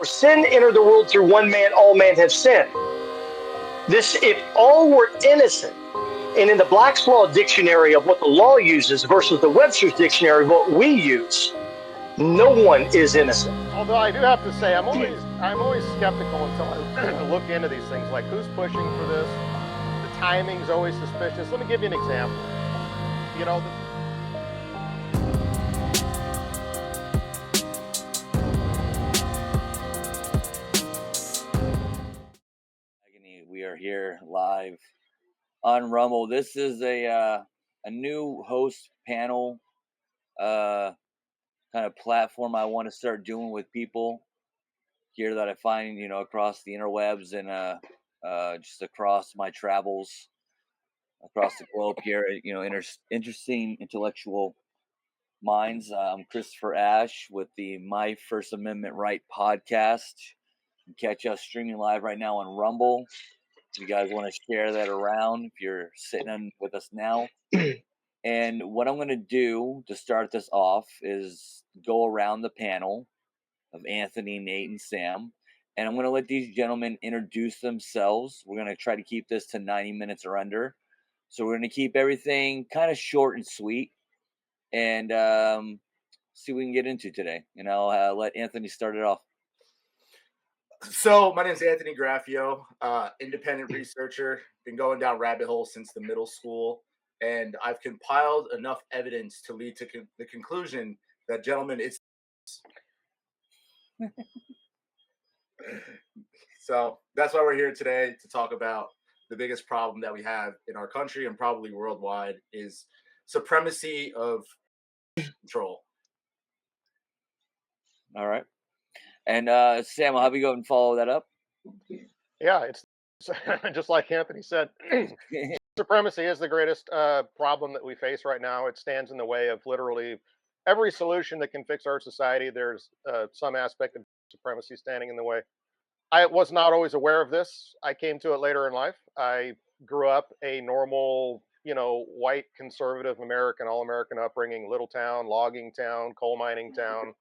sin entered the world through one man, all men have sinned. This, if all were innocent, and in the Black's Law dictionary of what the law uses versus the Webster's dictionary of what we use, no one is innocent. Although I do have to say, I'm always skeptical until I look into these things, like who's pushing for this. The timing's always suspicious. Let me give you an example. You know, we are here live on Rumble. This is a new host panel kind of platform I want to start doing with people here that I find, across the interwebs and just across my travels across the globe here, interesting intellectual minds. I'm Christopher Ash with the My First Amendment Right podcast. You can catch us streaming live right now on Rumble. If you guys want to share that around, if you're sitting in with us now. And what I'm going to do to start this off is go around the panel of Anthony, Nate, and Sam. And I'm going to let these gentlemen introduce themselves. We're going to try to keep this to 90 minutes or under. So we're going to keep everything kind of short and sweet and see what we can get into today. And I'll let Anthony start it off. So my name is Anthony Graffeo, independent researcher, been going down rabbit holes since the middle school, and I've compiled enough evidence to lead to the conclusion that, gentlemen, it's so that's why we're here today, to talk about the biggest problem that we have in our country and probably worldwide is supremacy of control. All right. And Sam, I'll have you go and follow that up. yeah, it's just like Anthony said. Supremacy is the greatest problem that we face right now. It stands in the way of literally every solution that can fix our society. There's some aspect of supremacy standing in the way. I was not always aware of this. I came to it later in life. I grew up a normal, white conservative American, all-American upbringing, little town, logging town, coal mining town,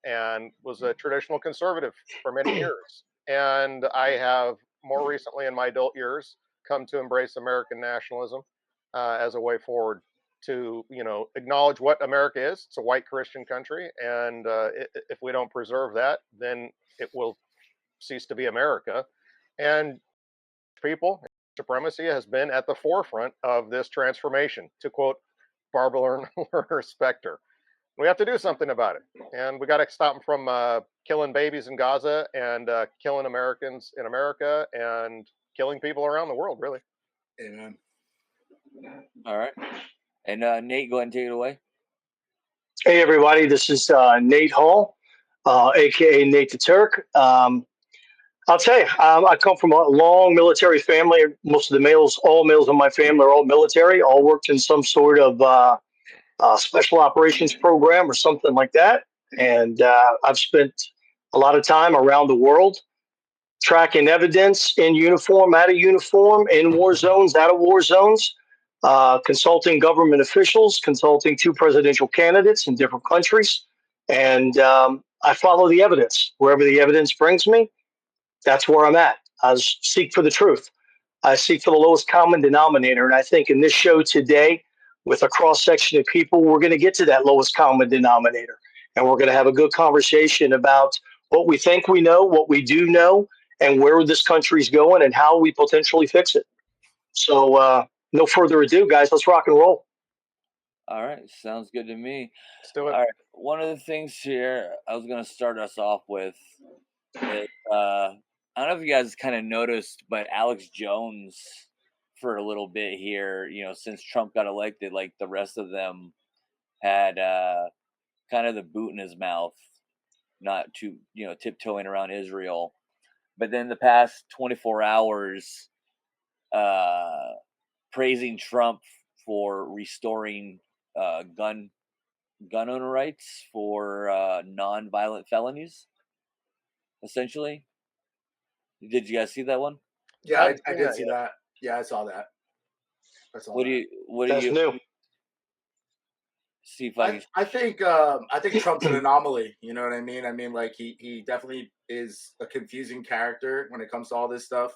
and was a traditional conservative for many years. And I have more recently in my adult years come to embrace American nationalism as a way forward to, acknowledge what America is. It's a white Christian country. And if we don't preserve that, then it will cease to be America. And people, supremacy has been at the forefront of this transformation, to quote Barbara Lerner Specter. We have to do something about it. And we got to stop them from killing babies in Gaza and killing Americans in America and killing people around the world, really. Amen. All right. And Nate, go ahead and take it away. Hey, everybody. This is Nate Hall, a.k.a. Nate the Turk. I'll tell you, I come from a long military family. Most of the males, all males in my family are all military, all worked in some sort of special operations program or something like that. And I've spent a lot of time around the world tracking evidence in uniform, out of uniform, in war zones, out of war zones, consulting government officials, consulting 2 presidential candidates in different countries. And I follow the evidence. Wherever the evidence brings me, that's where I'm at. I seek for the truth. I seek for the lowest common denominator. And I think in this show today, with a cross-section of people, we're going to get to that lowest common denominator. And we're going to have a good conversation about what we think we know, what we do know, and where this country's going and how we potentially fix it. So no further ado, guys, let's rock and roll. All right. Sounds good to me. Let's do it. All right. One of the things here I was going to start us off with is, I don't know if you guys kind of noticed, but Alex Jones for a little bit here, since Trump got elected, like the rest of them had kind of the boot in his mouth, not too, tiptoeing around Israel. But then the past 24 hours, praising Trump for restoring gun owner rights for non-violent felonies, essentially. Did you guys see that one? Yeah, I did see that. Yeah, I saw that. What do you new? See if I think Trump's an anomaly. You know what I mean? I mean, like he definitely is a confusing character when it comes to all this stuff.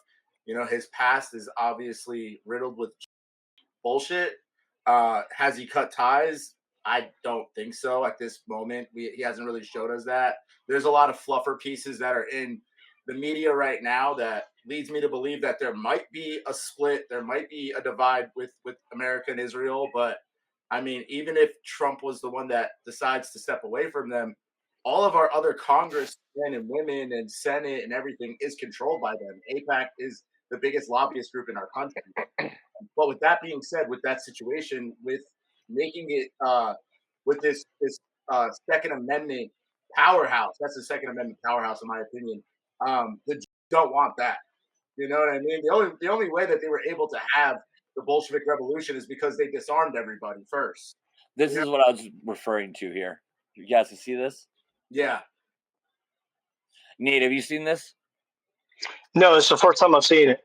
You know, his past is obviously riddled with bullshit. Has he cut ties? I don't think so at this moment. He hasn't really showed us that. There's a lot of fluffer pieces that are in the media right now that leads me to believe that there might be a split, there might be a divide with America and Israel. But I mean, even if Trump was the one that decides to step away from them, all of our other congressmen and women and Senate and everything is controlled by them. AIPAC is the biggest lobbyist group in our country. But with that being said, with that situation, with making it with this Second Amendment powerhouse, that's the Second Amendment powerhouse in my opinion. The Jews don't want that. You know what I mean? The only way that they were able to have the Bolshevik Revolution is because they disarmed everybody first. This is what I was referring to here. You guys can see this? Yeah. Nate, have you seen this? No, it's the first time I've seen it.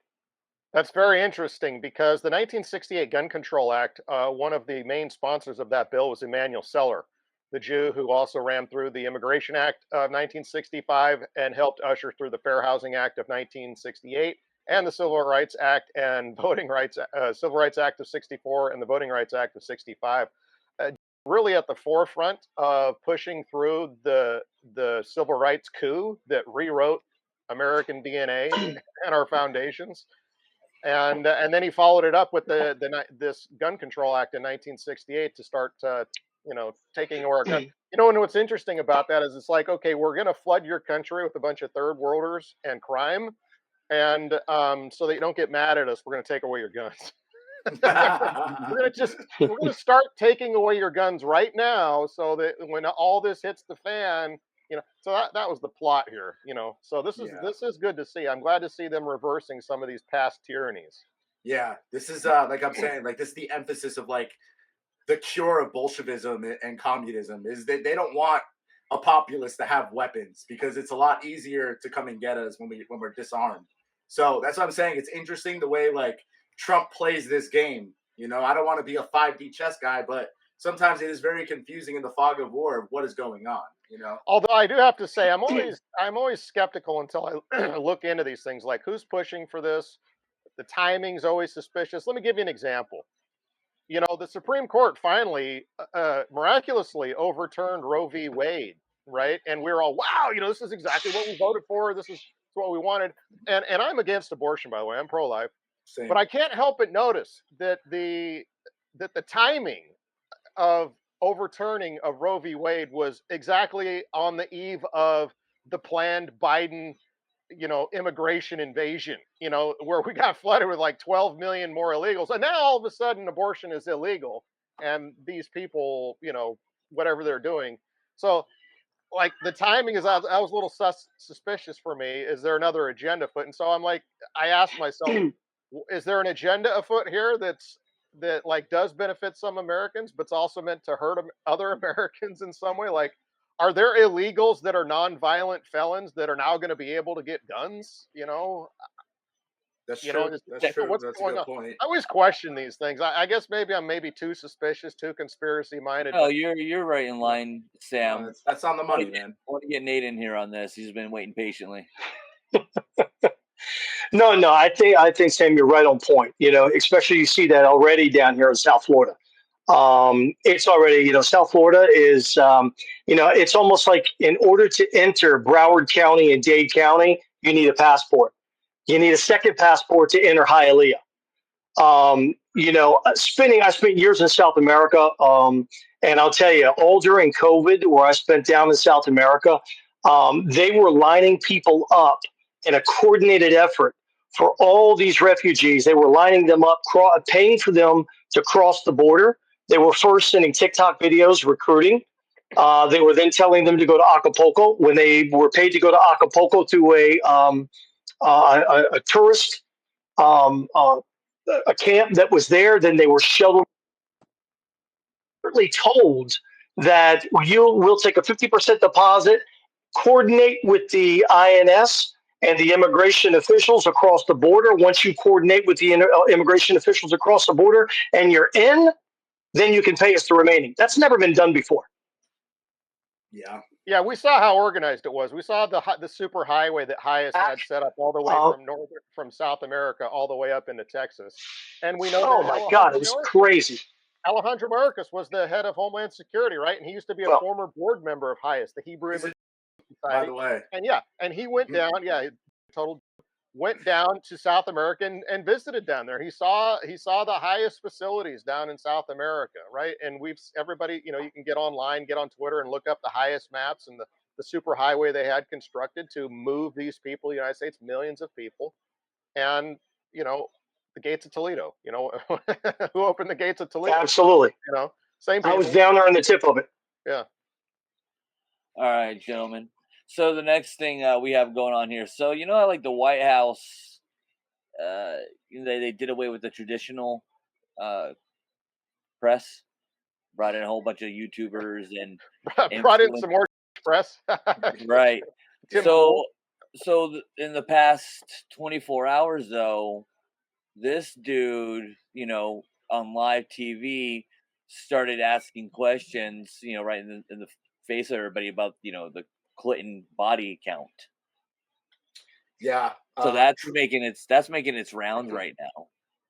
That's very interesting because the 1968 Gun Control Act, one of the main sponsors of that bill was Emanuel Seller, the Jew who also ran through the Immigration Act of 1965 and helped usher through the Fair Housing Act of 1968 and the Civil Rights Act and Civil Rights Act of 64 and the Voting Rights Act of 65. Really at the forefront of pushing through the civil rights coup that rewrote American DNA and our foundations. And then he followed it up with this Gun Control Act in 1968 to start, taking away our guns. You know, and what's interesting about that is it's like, okay, we're going to flood your country with a bunch of third worlders and crime, and so that you don't get mad at us, we're going to take away your guns. we're going to start taking away your guns right now, so that when all this hits the fan. So that was the plot here, So this is good to see. I'm glad to see them reversing some of these past tyrannies. Yeah, this is like I'm saying, like this is the emphasis of like the cure of Bolshevism and communism is that they don't want a populace to have weapons because it's a lot easier to come and get us when we're disarmed. So that's what I'm saying. It's interesting the way like Trump plays this game. I don't want to be a 5D chess guy, but sometimes it is very confusing in the fog of war of what is going on. Although I do have to say, I'm always skeptical until I look into these things, like who's pushing for this. The timing's always suspicious. Let me give you an example. The Supreme Court finally, miraculously overturned Roe v. Wade, right? And we're all, wow, this is exactly what we voted for. This is what we wanted. And I'm against abortion, by the way. I'm pro-life. Same. But I can't help but notice that the timing of overturning of Roe v. Wade was exactly on the eve of the planned Biden, immigration invasion, where we got flooded with like 12 million more illegals. And now all of a sudden abortion is illegal. And these people, whatever they're doing. So like the timing is, I was a little suspicious for me. Is there another agenda afoot? And so I'm like, I asked myself, is there an agenda afoot here that like does benefit some Americans, but it's also meant to hurt other Americans in some way? Like, are there illegals that are nonviolent felons that are now going to be able to get guns? That's true. That's true. What's That's going a on? good point. I always question these things. I guess maybe I'm too suspicious, too conspiracy minded. No, you're right in line, Sam. No, that's on the money, man. I want to get Nate in here on this. He's been waiting patiently. No, I think Sam, you're right on point. Especially you see that already down here in South Florida. It's already, South Florida is, it's almost like in order to enter Broward County and Dade County, you need a passport. You need a second passport to enter Hialeah. I spent years in South America, and I'll tell you, all during COVID, where I spent down in South America, they were lining people up in a coordinated effort for all these refugees. They were lining them up, paying for them to cross the border. They were first sending TikTok videos recruiting. They were then telling them to go to Acapulco. When they were paid to go to Acapulco to a tourist a camp that was there, then they were shuttled. Told that we'll take a 50% deposit, coordinate with the INS and the immigration officials across the border. Once you coordinate with the immigration officials across the border and you're in, then you can pay us the remaining. That's never been done before. Yeah. Yeah, we saw how organized it was. We saw the super highway that Highest had Act- set up all the way Uh, from South America all the way up into Texas, and we know oh that my God, it was crazy. Alejandro Mayorkas was the head of Homeland Security, right? And he used to be a Well, former board member of Highest, the Hebrew He's a, Immigrant by Society, the way. and yeah, and he went down. Yeah, total went down to South America and visited down there. He saw the highest facilities down in South America, right? And everybody, you can get online, get on Twitter, and look up the highest maps and the super highway they had constructed to move these people, the United States, millions of people, and you know the gates of Toledo. Who opened the gates of Toledo? absolutely. Same I was people. down there on the tip of it. Yeah. All right, gentlemen. So the next thing we have going on here. So how like the White House, they did away with the traditional press, brought in a whole bunch of YouTubers and Brought in influencers. some more press. Right. Tim So Pool. in the past 24 hours, though, this dude, on live TV, started asking questions, right in the face of everybody about, the Clinton body count. Yeah. So that's making its rounds right now.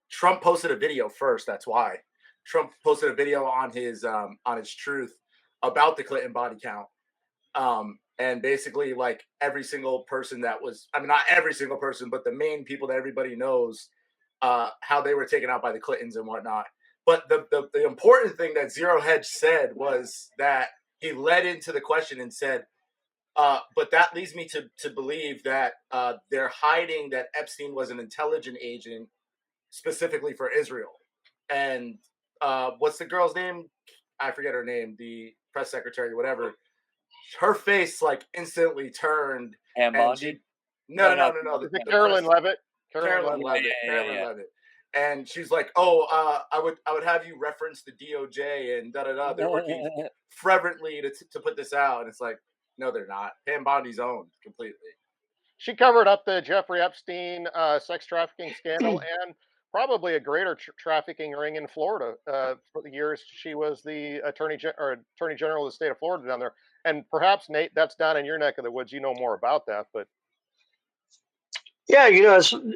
Trump posted a video first. That's why Trump posted a video on his truth about the Clinton body count. And basically, like every single person that was, I mean, not every single person, but the main people that everybody knows, how they were taken out by the Clintons and whatnot. But the important thing that Zero Hedge said was that he led into the question and said, but that leads me to believe that they're hiding that Epstein was an intelligence agent specifically for Israel. And what's the girl's name? I forget her name, the press secretary, whatever. Her face like instantly turned. And And she, Bondi? no. Is it Carolyn Levitt? Carolyn Levitt. Levitt. And she's like, "Oh, I would have you reference the DOJ and da da da. They're working fervently to put this out." And it's like, no, they're not. Pam Bondi's owned completely. She covered up the Jeffrey Epstein sex trafficking scandal and probably a greater trafficking ring in Florida for the years she was the attorney general of the state of Florida down there. And perhaps Nate, that's down in your neck of the woods. You know more about that, but Yeah,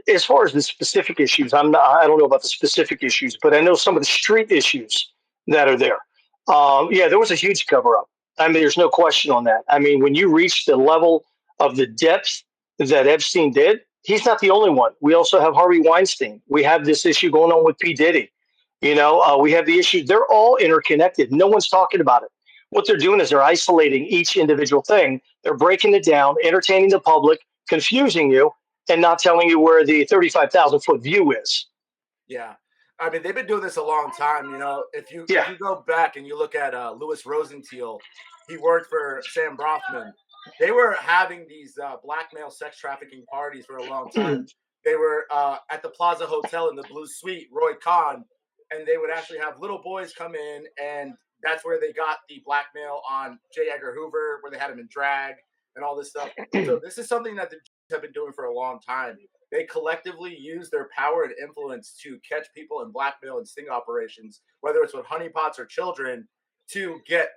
as far as the specific issues, I don't know about the specific issues, but I know some of the street issues that are there. Yeah, there was a huge cover up. I mean, there's no question on that. I mean, when you reach the level of the depth that Epstein did, he's not the only one. We also have Harvey Weinstein. We have this issue going on with P. Diddy. We have the issue. They're all interconnected. No one's talking about it. What they're doing is they're isolating each individual thing. They're breaking it down, entertaining the public, confusing you, and not telling you where the 35,000-foot view is. Yeah. I mean, they've been doing this a long time. If you go back and you look at Louis Rosenthal, he worked for Sam Brothman. They were having these blackmail sex trafficking parties for a long time. They were at the Plaza Hotel in the Blue Suite, Roy Khan, and they would actually have little boys come in, and that's where they got the blackmail on J. Edgar Hoover, where they had him in drag and all this stuff. So this is something that the have been doing for a long time. They collectively use their power and influence to catch people in blackmail and sting operations, whether it's with honeypots or children, to get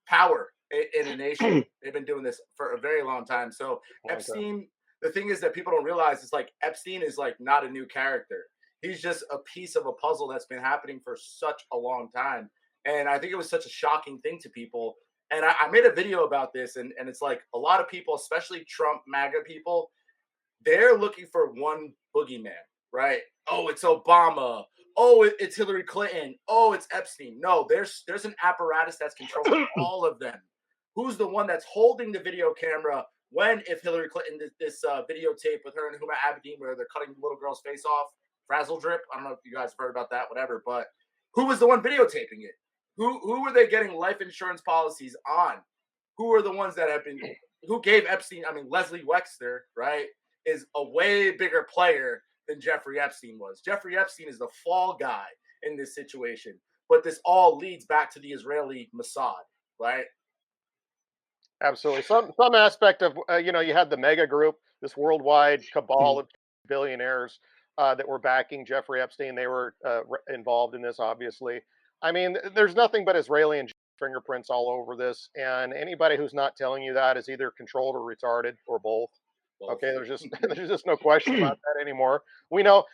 power in a nation. They've been doing this for a very long time. So Epstein, the thing is that people don't realize is like Epstein is like not a new character. He's just a piece of a puzzle that's been happening for such a long time. And I think it was such a shocking thing to people. And I made a video about this, and it's like a lot of people, especially Trump MAGA people, they're looking for one boogeyman, right? Oh, it's Obama. Oh, it's Hillary Clinton. Oh, it's Epstein. No, there's an apparatus that's controlling all of them. Who's the one that's holding the video camera when, if Hillary Clinton did this videotape with her and Huma Abedin where they're cutting the little girl's face off, frazzle drip? I don't know if you guys have heard about that, whatever, but who was the one videotaping it? Who were they getting life insurance policies on? Who are the ones that have been, who gave Epstein, I mean, Leslie Wexner, right, is a way bigger player than Jeffrey Epstein was. Jeffrey Epstein is the fall guy in this situation. But this all leads back to the Israeli Mossad, right? absolutely. Some aspect of you had the mega group, this worldwide cabal of billionaires that were backing Jeffrey Epstein. They were involved in this, obviously. I mean, there's nothing but Israeli and fingerprints all over this, and anybody who's not telling you that is either controlled or retarded or both. Okay, there's just there's just no question about that anymore. We know,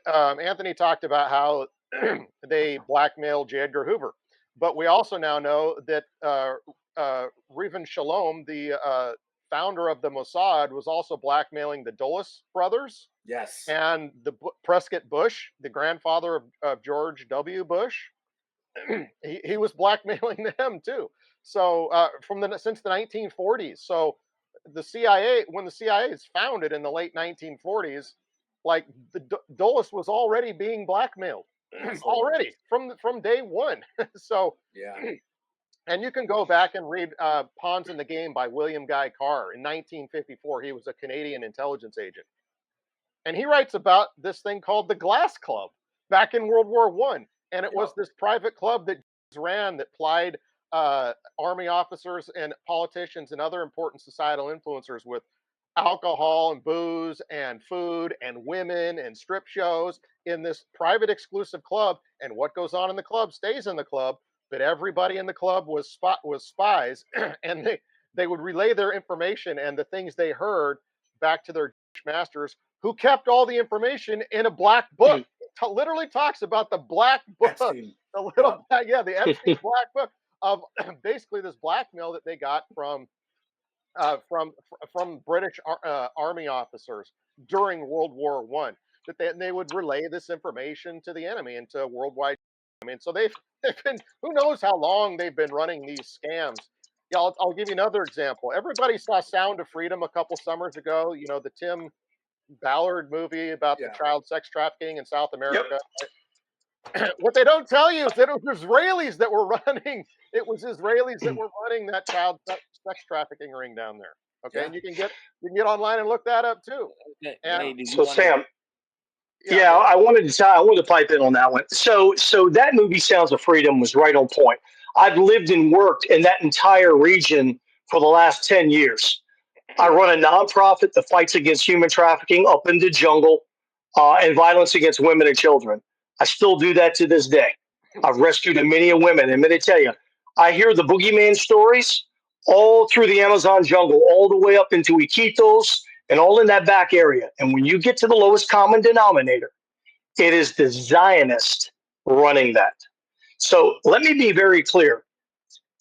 Anthony talked about how they blackmailed J. Edgar Hoover, but we also now know that Reuven Shalom, the founder of the Mossad, was also blackmailing the Dulles brothers Yes. and the Prescott Bush, the grandfather of George W. Bush. he was blackmailing them too. So since the 1940s. So the CIA, when the CIA is founded in the late 1940s, like the Dulles was already being blackmailed already from day one. So Yeah. and you can go back and read Pawns in the Game by William Guy Carr. In 1954, he was a Canadian intelligence agent. And he writes about this thing called the Glass Club back in World War One. And it was this private club that ran that plied army officers and politicians and other important societal influencers with alcohol and booze and food and women and strip shows in this private exclusive club. And what goes on in the club stays in the club. But everybody in the club was spies, and they would relay their information and the things they heard back to their masters, who kept all the information in a black book. It literally talks about the black book, Epstein. the little the Epstein black book of basically this blackmail that they got from British army officers during World War One. That they would relay this information to the enemy and to worldwide. I mean, so they've been, who knows how long they've been running these scams. Yeah, I'll give you another example. Everybody saw Sound of Freedom a couple summers ago. You know, the Tim Ballard movie about the child sex trafficking in South America. Yep. What they don't tell you is that it was Israelis that were running. It was Israelis that were running that child sex trafficking ring down there. Okay, and you can get online and look that up too. Hey, so Sam, I wanted to pipe in on that one. So that movie Sounds of Freedom was right on point. I've lived and worked in that entire region for the last 10 years. I run a nonprofit that fights against human trafficking up in the jungle and violence against women and children. I still do that to this day. I've rescued many women. And let me tell you, I hear the boogeyman stories all through the Amazon jungle, all the way up into Iquitos and all in that back area. And when you get to the lowest common denominator, it is the Zionist running that. So let me be very clear.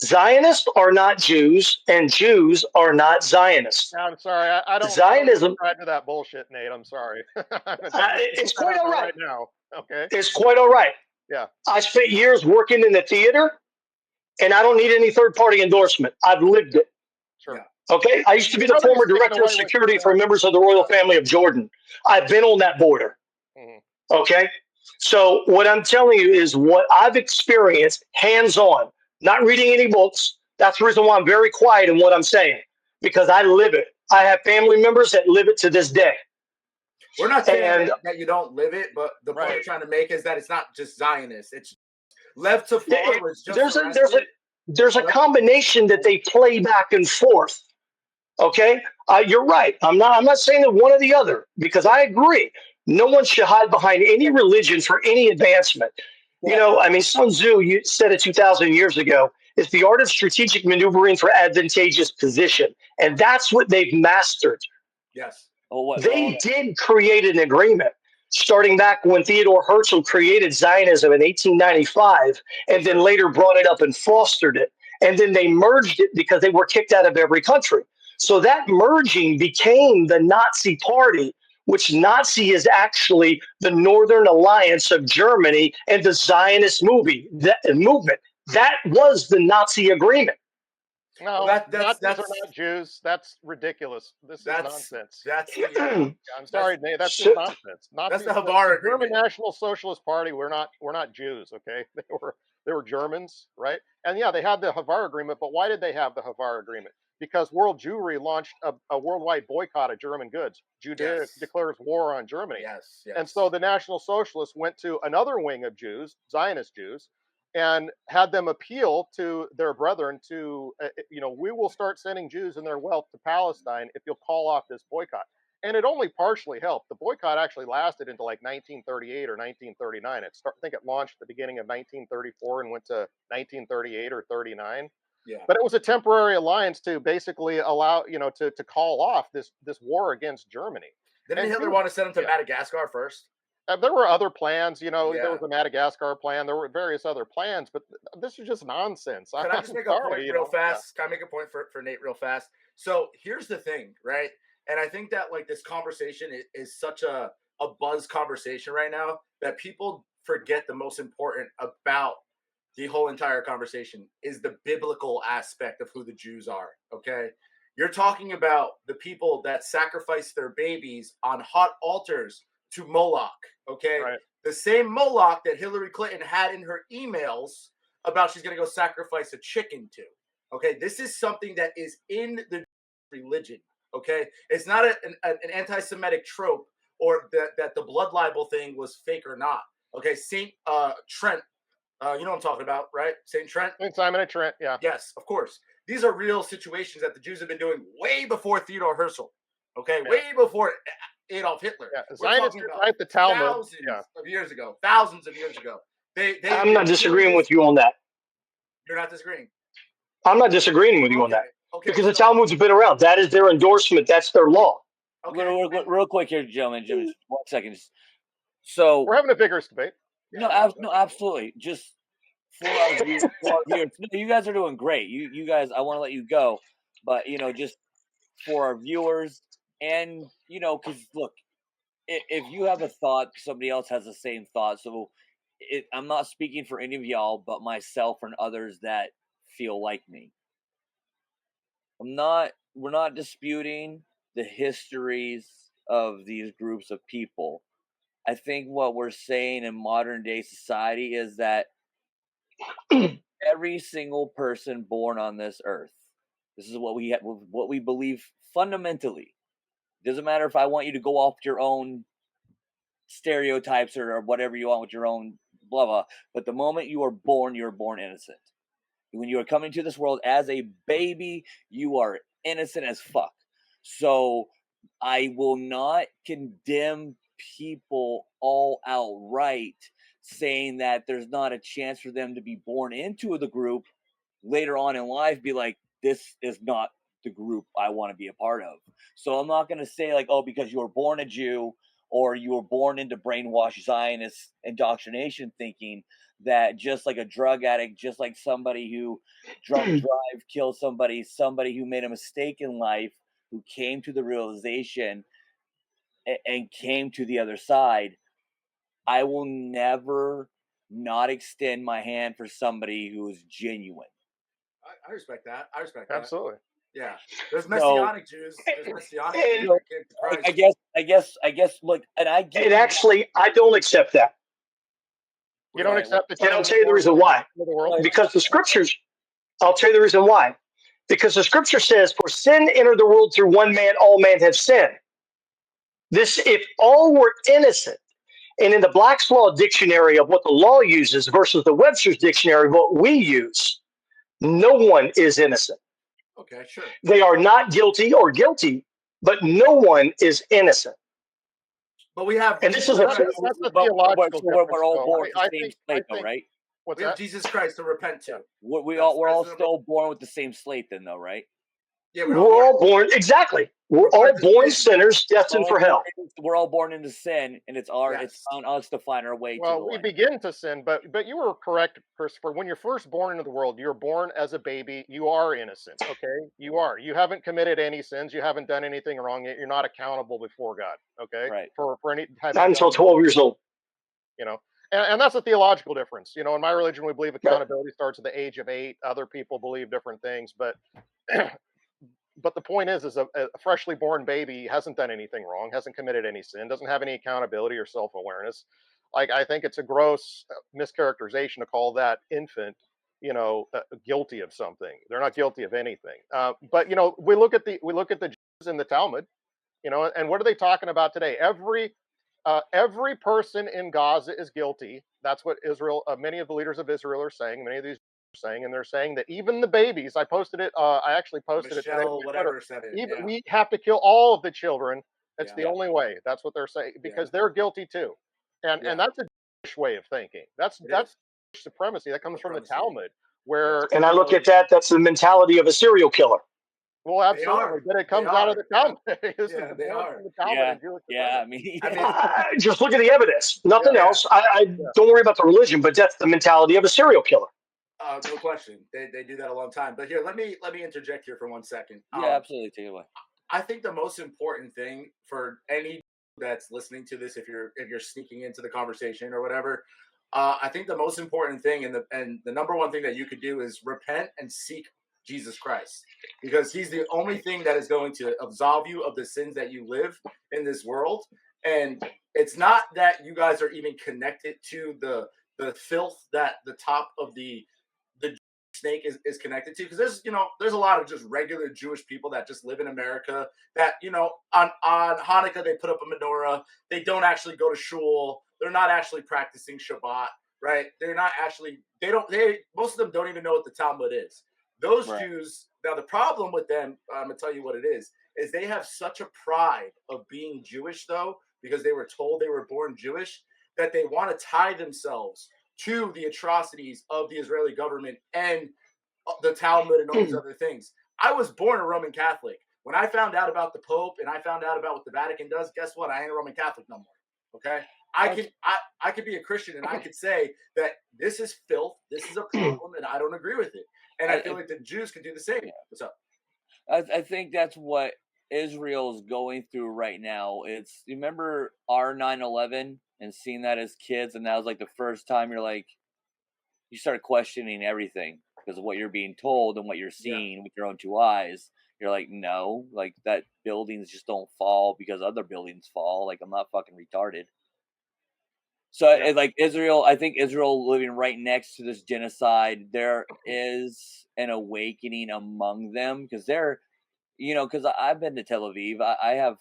Zionists are not Jews, and Jews are not Zionists. I'm sorry, I don't. Zionism. I don't to that bullshit, Nate. I'm sorry. It's quite all right. Right now, okay. It's quite all right. Yeah. I spent years working in the theater, and I don't need any third-party endorsement. I've lived it. Sure. Yeah. Okay. I used to be the former director of security for members of the royal family of Jordan. I've been on that border. Mm-hmm. Okay. So what I'm telling you is what I've experienced hands-on. Not reading any books. That's the reason why I'm very quiet in what I'm saying, because I live it. I have family members that live it to this day. We're not saying that you don't live it, but the point we're trying to make is that it's not just Zionist. It's left to forward. There's a combination that they play back and forth. Okay, you're right. I'm not saying that one or the other, because I agree. No one should hide behind any religion for any advancement. You know, I mean, Sun Tzu, you said it 2,000 years ago, is the art of strategic maneuvering for advantageous position. And that's what they've mastered. Yes. They did create an agreement starting back when Theodore Herzl created Zionism in 1895 and then later brought it up and fostered it. And then they merged it because they were kicked out of every country. So that merging became the Nazi Party, which Nazi is actually the Northern Alliance of Germany and the Zionist movement. That was the Nazi agreement. No, Nazis are not Jews. That's ridiculous. This is nonsense. I'm sorry, Nate. That's just nonsense. Nazis, that's the Havar German National Socialist Party. We're not Jews. Okay, they were Germans, right? And yeah, they had the Havar Agreement. But why did they have the Havar Agreement? Because World Jewry launched a worldwide boycott of German goods. Judea declares war on Germany. Yes. And so the National Socialists went to another wing of Jews, Zionist Jews, and had them appeal to their brethren to, we will start sending Jews and their wealth to Palestine if you'll call off this boycott. and it only partially helped. The boycott actually lasted into like 1938 or 1939. I think it launched at the beginning of 1934 and went to 1938 or 39. Yeah. But it was a temporary alliance to basically allow, to call off this war against Germany. Didn't And Hitler dude, want to send him to yeah. Madagascar first? There were other plans, there Yeah. was a Madagascar plan, there were various other plans, but this is just nonsense. Can I just make a point real fast? Can I make a point for Nate real fast? So here's the thing, right? And I think that like this conversation is such a buzz conversation right now that people forget the most important about the whole entire conversation is the biblical aspect of who the Jews are, okay? You're talking about the people that sacrifice their babies on hot altars to Moloch, okay? Right. The same Moloch that Hillary Clinton had in her emails about she's going to go sacrifice a chicken to, okay? This is something that is in the religion, okay? It's not an anti-Semitic trope or that the blood libel thing was fake or not, okay? Saint Trent, you know what I'm talking about, right? Saint Trent? Saint Simon and Trent, yeah. Yes, of course. These are real situations that the Jews have been doing way before Theodore Herzl, okay? Yeah. Way before Adolf Hitler. Yeah. We're Zionists talking about write the Talmud. thousands of years ago. Thousands of years ago. I'm not disagreeing with you on that. You're not disagreeing? I'm not disagreeing with you on that. Okay. Because the Talmuds have been around. That is their endorsement. That's their law. Okay. Real quick here, gentlemen. Just 1 second. So we're having a vigorous debate. No, absolutely. Just for our viewers, you guys are doing great. You guys, I want to let you go, but just for our viewers, and because look, if you have a thought, somebody else has the same thought. So I'm not speaking for any of y'all, but myself and others that feel like me. We're not disputing the histories of these groups of people. I think what we're saying in modern day society is that every single person born on this earth, this is what we believe fundamentally. It doesn't matter if I want you to go off your own stereotypes or whatever you want with your own blah blah. But the moment you are born innocent. When you are coming to this world as a baby, you are innocent as fuck. So I will not condemn people all outright, saying that there's not a chance for them to be born into the group later on in life, be like, this is not the group I want to be a part of. So I'm not going to say like, oh, because you were born a Jew or you were born into brainwashed Zionist indoctrination thinking that just like a drug addict, just like somebody who drunk drive, killed somebody who made a mistake in life, who came to the realization and came to the other side, I will never not extend my hand for somebody who is genuine. I respect that. Absolutely. Yeah. There's Messianic Jews. There's Messianic Jews that came to Christ. I guess look, and I get it. Actually, I don't accept that. You don't accept it? And I'll tell you the reason why. Because the scriptures, I'll tell you the reason why. Because the scripture says, for sin entered the world through one man, all men have sinned. This, if all were innocent, and in the Black's Law dictionary of what the law uses versus the Webster's dictionary of what we use, no one is innocent. Okay, sure. They are not guilty or guilty, but no one is innocent. But we have, and this is that's the theological. We're all born with the same slate, though, right? We have Jesus Christ to repent to. We're all still born with the same slate, then, though, right? Yeah, we're all born exactly. We're all born sinners, destined for hell. We're all born into sin, and it's on us to find our way. Well, we begin to sin, but you were correct, Christopher. When you're first born into the world, you're born as a baby. You are innocent. Okay, you are. You haven't committed any sins. You haven't done anything wrong. You're not accountable before God. Okay, right? For any type. Not until 12 years old. And that's a theological difference. In my religion, we believe accountability starts at the age of 8. Other people believe different things, but. But the point is a freshly born baby hasn't done anything wrong, hasn't committed any sin, doesn't have any accountability or self-awareness. Like, I think it's a gross mischaracterization to call that infant, guilty of something. They're not guilty of anything. But we look at the Jews in the Talmud, and what are they talking about today? Every person in Gaza is guilty. That's what Israel, many of the leaders of Israel are saying. Many of these saying, and they're saying that even the babies, I posted it, I actually posted Michelle, it today. Whatever said it, we have to kill all of the children It's the only way. That's what they're saying, because they're guilty too, and that's a Jewish way of thinking. That's supremacy that comes from the Talmud, where And I look at that. That's the mentality of a serial killer. well, absolutely, but it comes out of the Talmud. This is they born are. from the Talmud and Jewish I supremacy. mean, Just look at the evidence. Nothing else. I don't worry about the religion, but that's the mentality of a serial killer. No question. They do that a long time. But here, let me interject here for 1 second. Yeah, absolutely. Take it away. I think the most important thing for any that's listening to this, if you're sneaking into the conversation or whatever, I think the most important thing and the number one thing that you could do is repent and seek Jesus Christ, because he's the only thing that is going to absolve you of the sins that you live in this world. And it's not that you guys are even connected to the filth that the top of the snake is connected to, because there's a lot of just regular Jewish people that just live in America that on Hanukkah they put up a menorah, they don't actually go to shul, they're not actually practicing Shabbat, right? They're not actually most of them don't even know what the Talmud is. Those Jews, now the problem with them, I'm gonna tell you what it is they have such a pride of being Jewish, though, because they were told they were born Jewish, that they want to tie themselves to the atrocities of the Israeli government and the Talmud and all these other things. I was born a Roman Catholic. When I found out about the Pope and I found out about what the Vatican does, guess what? I ain't a Roman Catholic no more. Okay? I could be a Christian and I could say that this is filth, this is a problem, and I don't agree with it. And I feel like the Jews could do the same. What's up? I think that's what Israel's going through right now. It's, you remember our 9/11 and seeing that as kids, and that was like the first time you start questioning everything because of what you're being told and what you're seeing with your own two eyes. You're like, no, like that buildings just don't fall because other buildings fall. Like, I'm not fucking retarded. So like Israel, I think Israel living right next to this genocide, there is an awakening among them, because because I've been to Tel Aviv. I have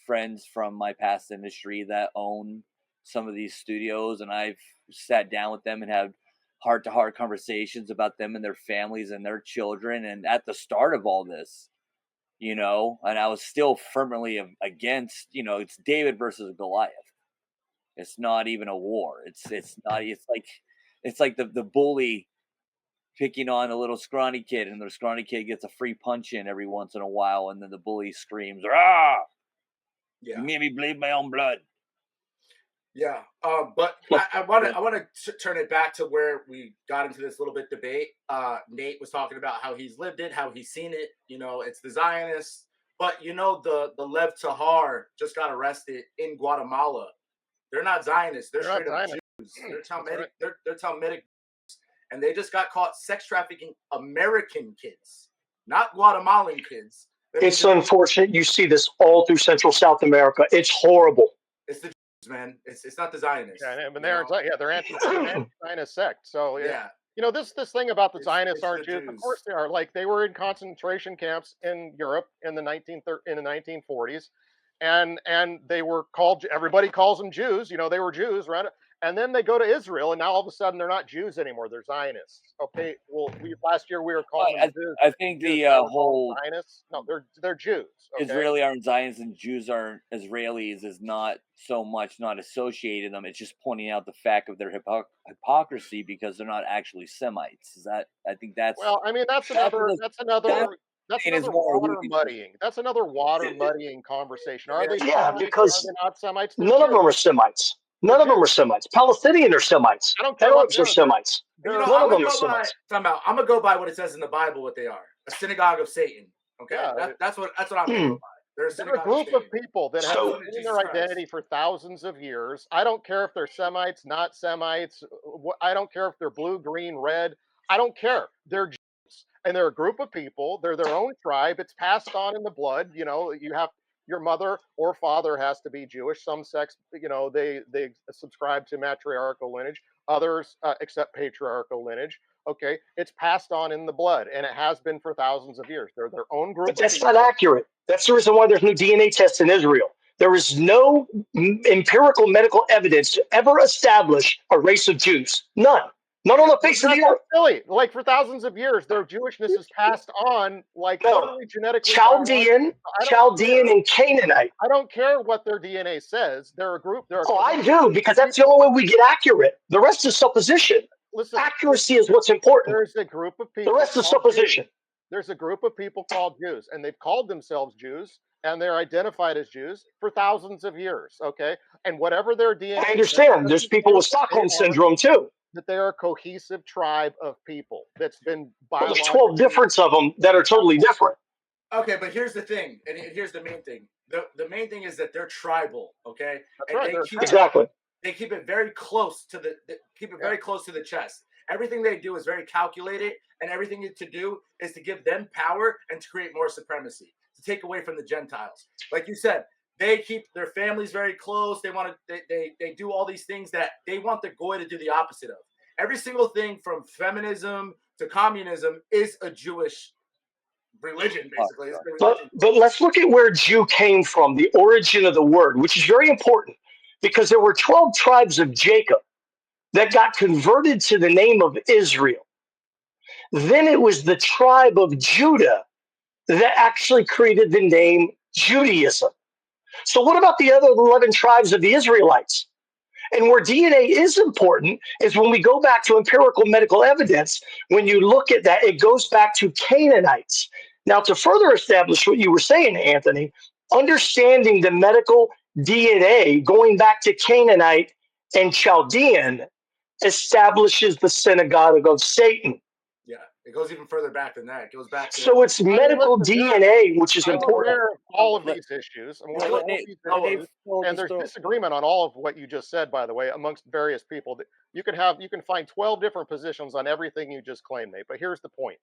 friends from my past industry that own some of these studios, and I've sat down with them and had heart-to-heart conversations about them and their families and their children. And at the start of all this, and I was still firmly against, it's David versus Goliath. It's not even a war. It's like the bully picking on a little scrawny kid, and the scrawny kid gets a free punch in every once in a while, and then the bully screams, "Ah! You made me bleed my own blood." Yeah, but I want to turn it back to where we got into this little bit debate. Nate was talking about how he's lived it, how he's seen it. It's the Zionists, but the Lev Tahar just got arrested in Guatemala. They're not Zionists. They're straight up Jews. They're Talmudic. They're Talmudic, and they just got caught sex trafficking American kids, not Guatemalan kids. It's unfortunate. You see this all through Central South America. It's horrible. It's the Jews, man. It's not the Zionists. Yeah, but they're anti-Zionist sect. So this thing about the Zionists aren't Jews. Of course they are. Like, they were in concentration camps in Europe in the 1940s. And they were called, everybody calls them Jews, they were Jews, right? And then they go to Israel, and now all of a sudden they're not Jews anymore, they're Zionists. Okay, well, last year we were calling them Jews. I think the whole Zionists, no, they're Jews. Okay? Israeli aren't Zionists and Jews aren't Israelis is not so much not associating them. It's just pointing out the fact of their hypocrisy, because they're not actually Semites. I think that's water muddying. That's another water muddying conversation. Are they? Yeah, because are they not Semites? None of them are Semites. None of them are Semites. Palestinians are Semites. I don't care. Arabs are Semites. None of them are Semites. I'm gonna go by what it says in the Bible. What they are: a synagogue of Satan. Okay, that's what I'm going by. They're a group of people that have seen their identity for thousands of years. I don't care if they're Semites, not Semites. I don't care if they're blue, green, red. I don't care. They're Jews, and they're a group of people. They're their own tribe. It's passed on in the blood. You have. Your mother or father has to be Jewish. Some sects, they subscribe to matriarchal lineage. Others accept patriarchal lineage. Okay, it's passed on in the blood, and it has been for thousands of years. They're their own group. But that's not accurate. That's the reason why there's no DNA tests in Israel. There is no empirical medical evidence to ever establish a race of Jews. None. Not on the face of the earth. Silly. Like for thousands of years, their Jewishness is passed on, like No. literally genetically. Chaldean and Canaanite. I don't care what their DNA says. They're a group. Oh, I do, because that's the only way we get accurate. The rest is supposition. Listen, accuracy is what's important. There's a group of people. The rest is supposition. Jews. There's a group of people called Jews, and they've called themselves Jews, and they're identified as Jews for thousands of years. Okay, and whatever their DNA. I understand. There's people with Stockholm syndrome too. That they're a cohesive tribe of people that's been. Well, there's 12 difference of them that are totally different. Okay, but here's the thing, and here's the main thing. The main thing is that they're tribal. Okay, that's and right. Exactly. They keep it very close to very close to the chest. Everything they do is very calculated, and everything to do is to give them power and to create more supremacy, to take away from the Gentiles. Like you said, they keep their families very close. They want to. They do all these things that they want the goy to do the opposite of. Every single thing from feminism to communism is a Jewish religion, basically. But let's look at where Jew came from, the origin of the word, which is very important, because there were 12 tribes of Jacob that got converted to the name of Israel. Then it was the tribe of Judah that actually created the name Judaism. So what about the other 11 tribes of the Israelites? And where DNA is important is when we go back to empirical medical evidence. When you look at that, it goes back to Canaanites. Now, to further establish what you were saying, Anthony, understanding the medical DNA going back to Canaanite and Chaldean establishes the synagogue of Satan. Yeah, it goes even further back than that. It goes back to so it's medical DNA, which is important. All of these issues, and there's disagreement on all of what you just said, by the way, amongst various people. You can find 12 different positions on everything you just claimed, Nate. But here's the point.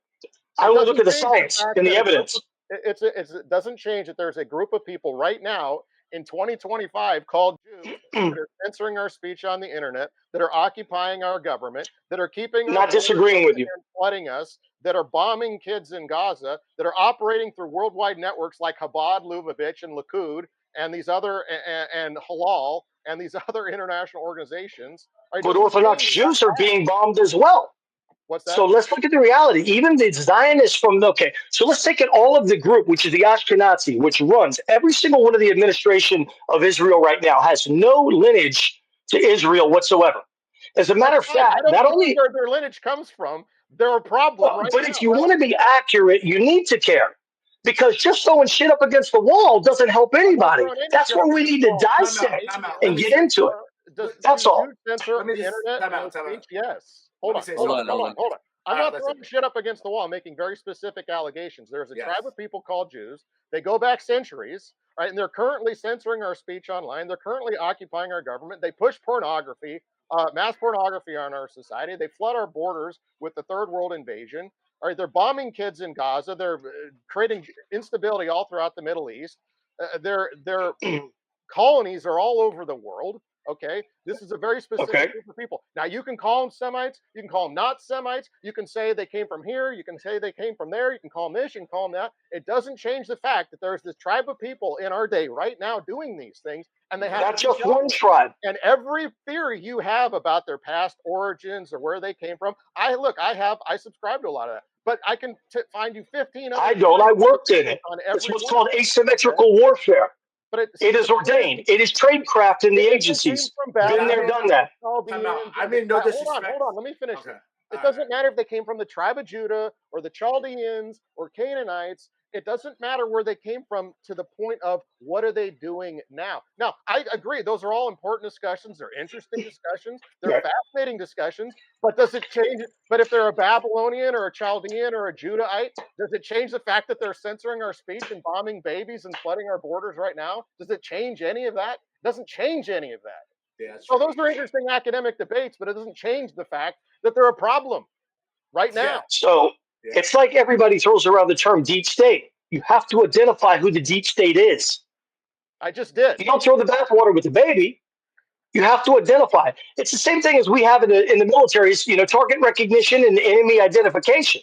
I will look at the science and the evidence. It doesn't change that there's a group of people right now in 2025 called Jews that are censoring our speech on the internet, that are occupying our government, that are keeping not disagreeing with you, flooding us, that are bombing kids in Gaza, that are operating through worldwide networks like Chabad, Lubavitch, and Likud, and these other and Halal, and these other international organizations. But Orthodox Jews are being bombed as well. What's that? So let's look at the reality. Even the Zionists so let's take it all of the group, which is the Ashkenazi, which runs every single one of the administration of Israel right now, has no lineage to Israel whatsoever. As a matter of fact, not only where their lineage comes from, they're a problem. But if you want to be accurate, you need to care. Because just throwing shit up against the wall doesn't help anybody. That's where we need to dissect and get into it. That's all. Censor the internet? Yes. Hold on. I'm not throwing shit up against the wall. I'm making very specific allegations. There's a tribe of people called Jews. They go back centuries, right? And they're currently censoring our speech online. They're currently occupying our government. They push pornography, mass pornography on our society. They flood our borders with the third world invasion. All right, they're bombing kids in Gaza. They're creating instability all throughout the Middle East. Their colonies are all over the world. Okay, this is a very specific group of people. Now, you can call them Semites, you can call them not Semites, you can say they came from here, you can say they came from there, you can call them this, you can call them that. It doesn't change the fact that there's this tribe of people in our day right now doing these things, and they have not just one tribe. And every theory you have about their past origins or where they came from, I subscribe to a lot of that. But I can find you 15 other. I don't. I worked in it. It's what's called asymmetrical warfare. But it is ordained. It is tradecraft in the agencies. Been there, done that. I mean, no disrespect. Hold on. Let me finish. It doesn't matter if they came from the tribe of Judah or the Chaldeans or Canaanites. It doesn't matter where they came from to the point of what are they doing now. Now, I agree. Those are all important discussions. They're interesting discussions. They're fascinating discussions. But does it change? But if they're a Babylonian or a Chaldean or a Judahite, does it change the fact that they're censoring our speech and bombing babies and flooding our borders right now? Does it change any of that? It doesn't change any of that. Yeah, so those are interesting academic debates, but it doesn't change the fact that they're a problem right now. Yeah. So it's like everybody throws around the term deep state. You have to identify who the deep state is. I just did. You don't throw the bathwater with the baby. You have to identify. It's the same thing as we have in the militaries, target recognition and enemy identification.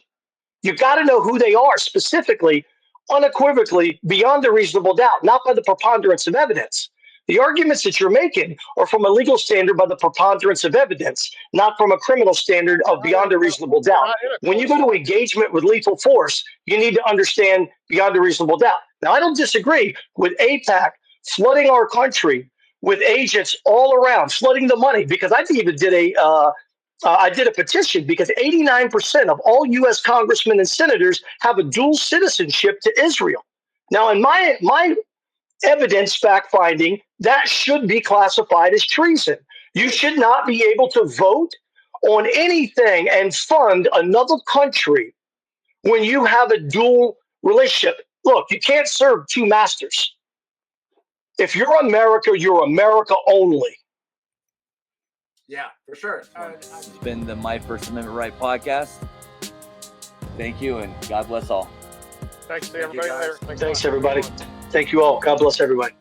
You got to know who they are specifically, unequivocally, beyond a reasonable doubt, not by the preponderance of evidence. The arguments that you're making are from a legal standard by the preponderance of evidence, not from a criminal standard of beyond a reasonable doubt. When you go to engagement with lethal force, you need to understand beyond a reasonable doubt. Now, I don't disagree with AIPAC flooding our country with agents all around, flooding the money, because I even did a petition because 89% of all U.S. congressmen and senators have a dual citizenship to Israel. Now, in my evidence fact-finding, that should be classified as treason. You should not be able to vote on anything and fund another country when you have a dual relationship. Look, you can't serve two masters. If you're America, you're America only. Yeah, for sure. This has been the My First Amendment Right podcast. Thank you, and God bless all. Thanks to everybody there. Thanks, everybody. Thank you all. God bless everybody.